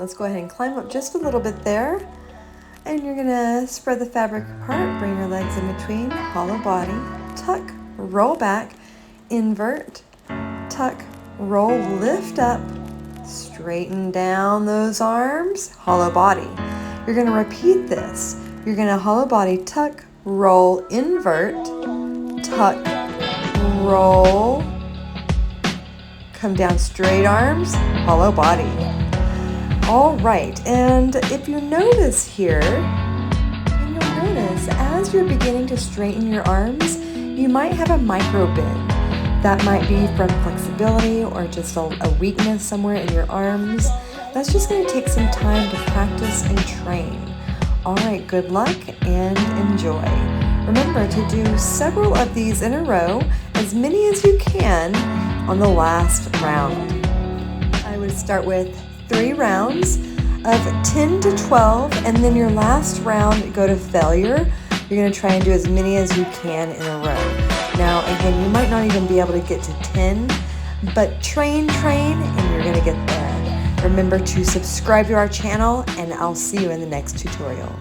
Let's go ahead and climb up just a little bit there. And you're gonna spread the fabric apart, bring your legs in between, hollow body, tuck, roll back, invert, tuck, roll, lift up, straighten down those arms, hollow body. You're gonna repeat this. You're gonna hollow body, tuck, roll, invert, tuck, roll, come down straight arms, hollow body. All right, and if you notice here, you'll notice as you're beginning to straighten your arms, you might have a micro bend. That might be from flexibility or just a weakness somewhere in your arms. That's just going to take some time to practice and train. All right, good luck and enjoy. Remember to do several of these in a row, as many as you can on the last round. I would start with 3 rounds of 10 to 12, and then your last round go to failure. You're going to try and do as many as you can in a row. Now again, you might not even be able to get to 10, but train, and you're going to get there. Remember to subscribe to our channel, and I'll see you in the next tutorial.